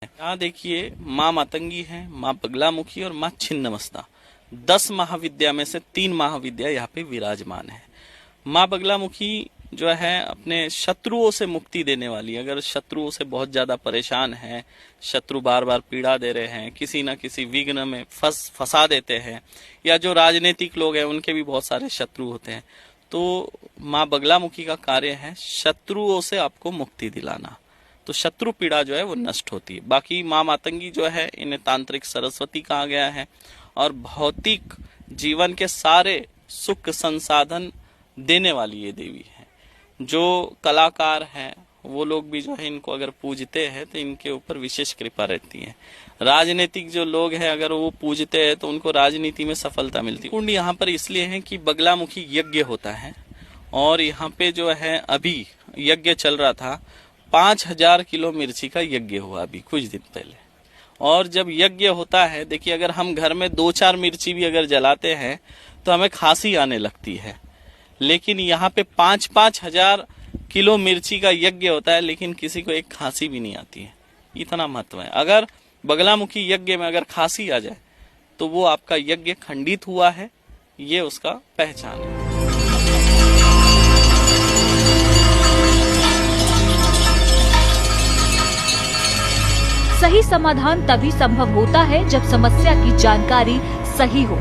यहाँ देखिए माँ मातंगी है, माँ बगलामुखी और माँ छिन्नमस्ता। 10 महाविद्या में से 3 महाविद्या यहाँ पे विराजमान है। माँ बगलामुखी जो है अपने शत्रुओं से मुक्ति देने वाली। अगर शत्रुओं से बहुत ज्यादा परेशान है, शत्रु बार बार पीड़ा दे रहे हैं, किसी न किसी विघ्न में फंसा देते हैं, या जो राजनीतिक लोग हैं उनके भी बहुत सारे शत्रु होते हैं, तो माँ बगलामुखी का कार्य है शत्रुओं से आपको मुक्ति दिलाना। तो शत्रु पीड़ा जो है वो नष्ट होती है। बाकी माँ मातंगी जो है इन्हें तांत्रिक सरस्वती कहा गया है और भौतिक जीवन के सारे सुख संसाधन देने वाली ये देवी है। जो कलाकार हैं वो लोग भी जो है इनको अगर पूजते हैं तो इनके ऊपर विशेष कृपा रहती है। राजनीतिक जो लोग हैं अगर वो पूजते हैं तो उनको राजनीति में सफलता मिलती है। कुंड यहाँ पर इसलिए है कि बगलामुखी यज्ञ होता है और यहाँ पे जो है अभी यज्ञ चल रहा था। 5000 किलो मिर्ची का यज्ञ हुआ अभी कुछ दिन पहले। और जब यज्ञ होता है, देखिए अगर हम घर में 2-4 मिर्ची भी अगर जलाते हैं तो हमें खांसी आने लगती है, लेकिन यहाँ पे 5-5 हजार किलो मिर्ची का यज्ञ होता है लेकिन किसी को एक खांसी भी नहीं आती है। इतना महत्व है। अगर बगलामुखी यज्ञ में अगर खांसी आ जाए तो वो आपका यज्ञ खंडित हुआ है, ये उसका पहचान है। सही समाधान तभी संभव होता है जब समस्या की जानकारी सही हो।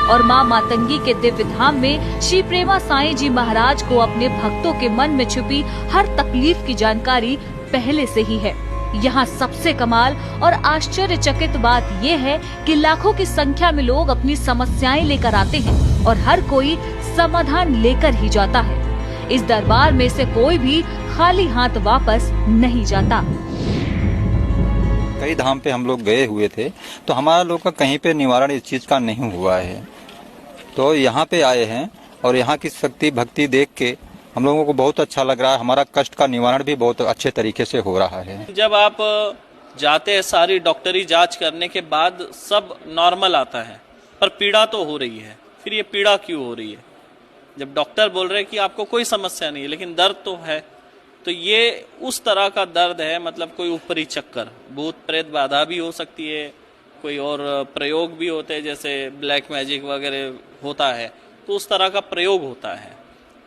और मां मातंगी के दिव्य धाम में श्री प्रेमा साईं जी महाराज को अपने भक्तों के मन में छुपी हर तकलीफ की जानकारी पहले से ही है। यहाँ सबसे कमाल और आश्चर्यचकित बात ये है कि लाखों की संख्या में लोग अपनी समस्याएं लेकर आते हैं और हर कोई समाधान लेकर ही जाता है। इस दरबार में से कोई भी खाली हाथ वापस नहीं जाता। कई धाम पे हम लोग गए हुए थे तो हमारा लोग का कहीं पे निवारण इस चीज का नहीं हुआ है, तो यहाँ पे आए हैं और यहाँ की शक्ति भक्ति देख के हम लोगों को बहुत अच्छा लग रहा है। हमारा कष्ट का निवारण भी बहुत अच्छे तरीके से हो रहा है। जब आप जाते हैं सारी डॉक्टरी जांच करने के बाद सब नॉर्मल आता है, पर पीड़ा तो हो रही है। फिर ये पीड़ा क्यों हो रही है? जब डॉक्टर बोल रहे हैं कि आपको कोई समस्या नहीं है लेकिन दर्द तो है, तो ये उस तरह का दर्द है, मतलब कोई ऊपरी चक्कर, भूत प्रेत बाधा भी हो सकती है, कोई और प्रयोग भी होते हैं जैसे ब्लैक मैजिक वगैरह होता है, तो उस तरह का प्रयोग होता है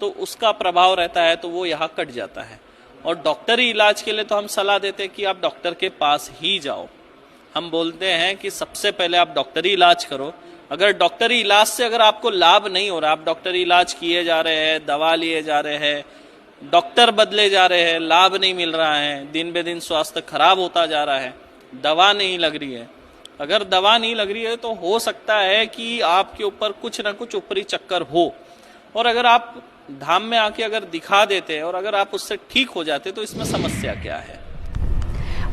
तो उसका प्रभाव रहता है, तो वो यहाँ कट जाता है। और डॉक्टरी इलाज के लिए तो हम सलाह देते हैं कि आप डॉक्टर के पास ही जाओ। हम बोलते हैं कि सबसे पहले आप डॉक्टरी इलाज करो। अगर डॉक्टरी इलाज से अगर आपको लाभ नहीं हो रहा, आप डॉक्टरी इलाज किए जा रहे हैं, दवा लिए जा रहे हैं, डॉक्टर बदले जा रहे हैं, लाभ नहीं मिल रहा है, दिन बे दिन स्वास्थ्य खराब होता जा रहा है, दवा नहीं लग रही है, अगर दवा नहीं लग रही है तो हो सकता है कि आपके ऊपर कुछ ना कुछ ऊपरी चक्कर हो। और अगर आप धाम में आके अगर दिखा देते हैं और अगर आप उससे ठीक हो जाते तो इसमें समस्या क्या है?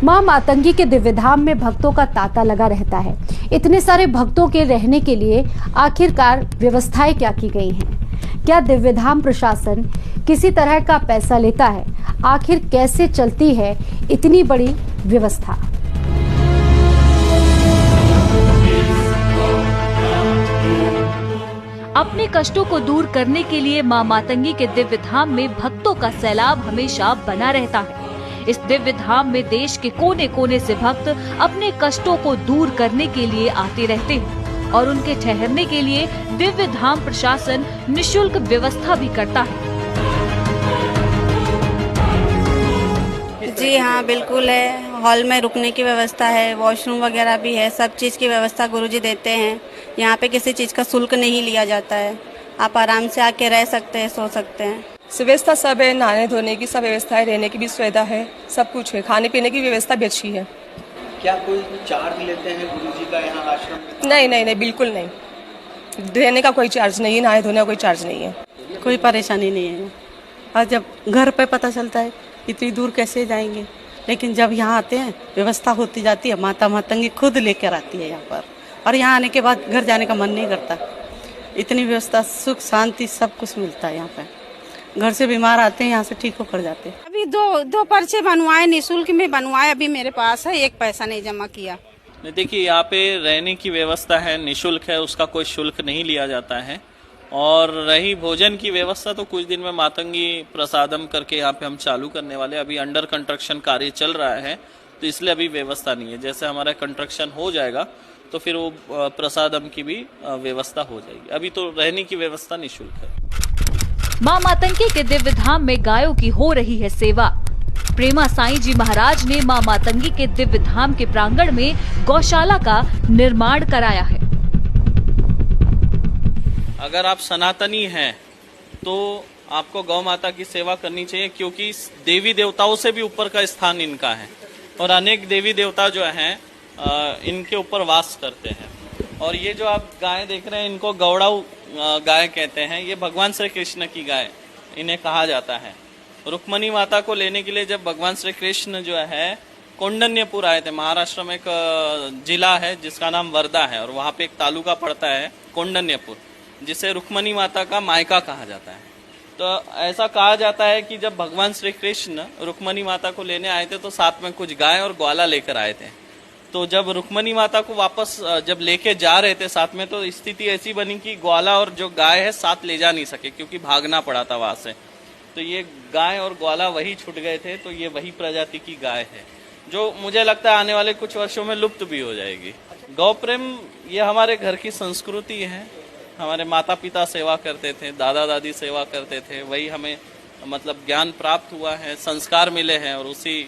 मां मातंगी के दिव्य धाम में भक्तों का तांता लगा रहता है। इतने सारे भक्तों के रहने के लिए आखिरकार व्यवस्थाएं क्या की गई हैं? क्या दिव्य धाम प्रशासन किसी तरह का पैसा लेता है? आखिर कैसे चलती है इतनी बड़ी व्यवस्था? अपने कष्टों को दूर करने के लिए मां मातंगी के दिव्य धाम में भक्तों का सैलाब हमेशा बना रहता है। इस दिव्य धाम में देश के कोने कोने से भक्त अपने कष्टों को दूर करने के लिए आते रहते हैं और उनके ठहरने के लिए दिव्य धाम प्रशासन निशुल्क व्यवस्था भी करता है। जी हाँ, बिल्कुल है। हॉल में रुकने की व्यवस्था है, वॉशरूम वगैरह भी है, सब चीज़ की व्यवस्था गुरुजी देते हैं। यहाँ पे किसी चीज़ का शुल्क नहीं लिया जाता है। आप आराम से आके रह सकते हैं, सो सकते हैं। व्यवस्था सब है, नहाने धोने की सब व्यवस्था है, रहने की भी सुविधा है, सब कुछ है, खाने पीने की व्यवस्था भी अच्छी है। क्या कोई चार्ज लेते हैं गुरुजी का यहाँ आश्रम में? नहीं, बिल्कुल नहीं। रहने का कोई चार्ज नहीं है, नहाने धोने का कोई चार्ज नहीं है, कोई परेशानी नहीं है। और जब घर पे पता चलता है इतनी दूर कैसे जाएंगे, लेकिन जब यहाँ आते हैं व्यवस्था होती जाती है। माता मातंगी खुद लेकर आती है यहाँ पर, और यहाँ आने के बाद घर जाने का मन नहीं करता। इतनी व्यवस्था, सुख शांति सब कुछ मिलता है यहाँ पे। घर से बीमार आते हैं, यहाँ से ठीक होकर जाते हैं। अभी दो पर्चे बनवाए, निःशुल्क में बनवाए, अभी मेरे पास है, एक पैसा नहीं जमा किया। देखिए यहाँ पे रहने की व्यवस्था है, निःशुल्क है, उसका कोई शुल्क नहीं लिया जाता है। और रही भोजन की व्यवस्था, तो कुछ दिन में मातंगी प्रसादम करके यहाँ पे हम चालू करने वाले, अभी अंडर कंस्ट्रक्शन कार्य चल रहा है, तो इसलिए अभी व्यवस्था नहीं है। जैसे हमारा कंस्ट्रक्शन हो जाएगा तो फिर वो प्रसादम की भी व्यवस्था हो जाएगी। अभी तो रहने की व्यवस्था निःशुल्क है। मां मातंगी के दिव्य धाम में गायों की हो रही है सेवा। प्रेमा साईं जी महाराज ने मां मातंगी के दिव्य धाम के प्रांगण में गौशाला का निर्माण कराया है। अगर आप सनातनी हैं तो आपको गौ माता की सेवा करनी चाहिए, क्योंकि देवी देवताओं से भी ऊपर का स्थान इनका है और अनेक देवी देवता जो हैं इनके ऊपर वास करते हैं। और ये जो आप गाय देख रहे हैं, इनको गौड़ाऊ गाय कहते हैं। ये भगवान श्री कृष्ण की गाय इन्हें कहा जाता है। रुक्मणी माता को लेने के लिए जब भगवान श्री कृष्ण जो है कौंडन्यपुर आए थे, महाराष्ट्र में एक जिला है जिसका नाम वर्धा है, और वहाँ पे एक तालुका पड़ता है कौंडन्यपुर, जिसे रुक्मणी माता का मायका कहा जाता है। तो ऐसा कहा जाता है कि जब भगवान श्री कृष्ण रुक्मणी माता को लेने आए थे तो साथ में कुछ गाय और ग्वाला लेकर आए थे। तो जब रुक्मणी माता को वापस जब लेके जा रहे थे साथ में, तो स्थिति ऐसी बनी कि ग्वाला और जो गाय है साथ ले जा नहीं सके, क्योंकि भागना पड़ा था वहां से। तो ये गाय और ग्वाला वही छूट गए थे। तो ये वही प्रजाति की गाय है जो मुझे लगता है आने वाले कुछ वर्षों में लुप्त भी हो जाएगी। गौ प्रेम ये हमारे घर की संस्कृति है। हमारे माता पिता सेवा करते थे, दादा दादी सेवा करते थे, वही हमें मतलब ज्ञान प्राप्त हुआ है, संस्कार मिले हैं और उसी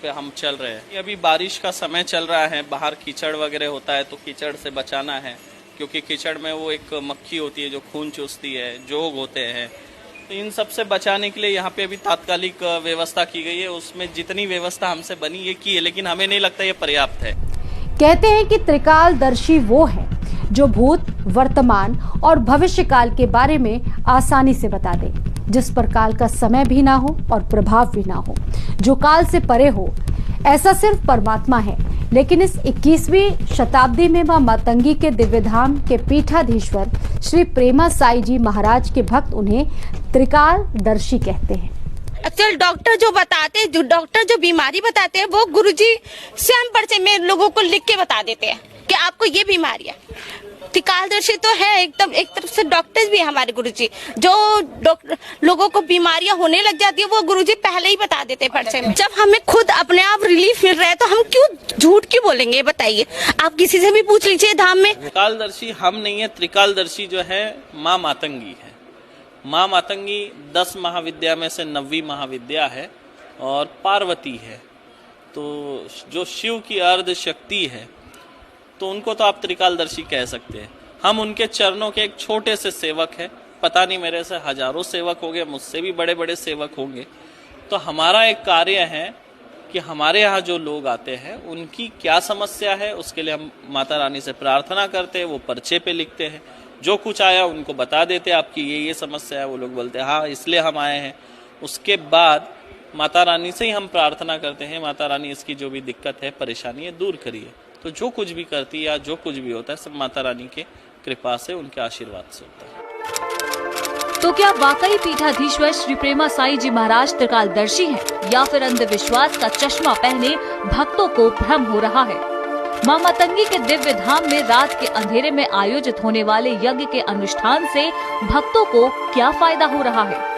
पे हम चल रहे हैं। अभी बारिश का समय चल रहा है, बाहर कीचड़ वगैरह होता है, तो कीचड़ से बचाना है, क्योंकि कीचड़ में वो एक मक्खी होती है जो खून चूसती है, जोग होते हैं। तो इन सब से बचाने के लिए यहाँ पे अभी तात्कालिक व्यवस्था की गई है। उसमें जितनी व्यवस्था हमसे बनी ये की है, लेकिन हमें नहीं लगता ये पर्याप्त है। कहते हैं कि त्रिकालदर्शी वो है जो भूत, वर्तमान और भविष्य काल के बारे में आसानी से बता दे, जिस पर काल का समय भी ना हो और प्रभाव भी ना हो, जो काल से परे हो। ऐसा सिर्फ परमात्मा है। लेकिन इस 21वीं शताब्दी में मां मातंगी के दिव्य धाम के पीठाधीश्वर श्री प्रेमा साई जी महाराज के भक्त उन्हें त्रिकालदर्शी कहते हैं। एक्चुअल डॉक्टर जो बीमारी बताते हैं वो गुरुजी स्वयं पर्चे में लोगों को लिख के बता देते हैं कि आपको ये बीमारी है। त्रिकालदर्शी तो है एकदम, एक तरफ से डॉक्टर्स भी है हमारे गुरुजी, जो लोगों को बीमारियां होने लग जाती है वो गुरुजी पहले ही बता देते हैं पर्चे में। जब हमें खुद अपने आप रिलीफ मिल रहा है तो हम क्यों झूठ क्यों बोलेंगे, बताइए। आप किसी से भी पूछ लीजिए धाम में। त्रिकालदर्शी हम नहीं है, त्रिकालदर्शी जो है माँ मातंगी है। माँ मातंगी 10 महाविद्या में से 9वीं महाविद्या है और पार्वती है। तो जो शिव की अर्ध शक्ति है तो उनको तो आप त्रिकालदर्शी कह सकते हैं। हम उनके चरणों के एक छोटे से सेवक हैं। पता नहीं मेरे से हजारों सेवक होंगे, मुझसे भी बड़े बड़े सेवक होंगे। तो हमारा एक कार्य है कि हमारे यहाँ जो लोग आते हैं उनकी क्या समस्या है, उसके लिए हम माता रानी से प्रार्थना करते हैं। वो पर्चे पे लिखते हैं, जो कुछ आया उनको बता देते हैं आपकी ये समस्या है। वो लोग बोलते हैं हाँ इसलिए हम आए हैं। उसके बाद माता रानी से ही हम प्रार्थना करते हैं, माता रानी इसकी जो भी दिक्कत है, परेशानी है, दूर करिए। तो जो कुछ भी करती है या जो कुछ भी होता है सब माता रानी के कृपा से, उनके आशीर्वाद से होता है। तो क्या वाकई पीठाधीश्वर श्री प्रेमा साई जी महाराज त्रिकालदर्शी हैं, या फिर अंधविश्वास का चश्मा पहने भक्तों को भ्रम हो रहा है? मां मातंगी के दिव्य धाम में रात के अंधेरे में आयोजित होने वाले यज्ञ के अनुष्ठान से भक्तों को क्या फायदा हो रहा है?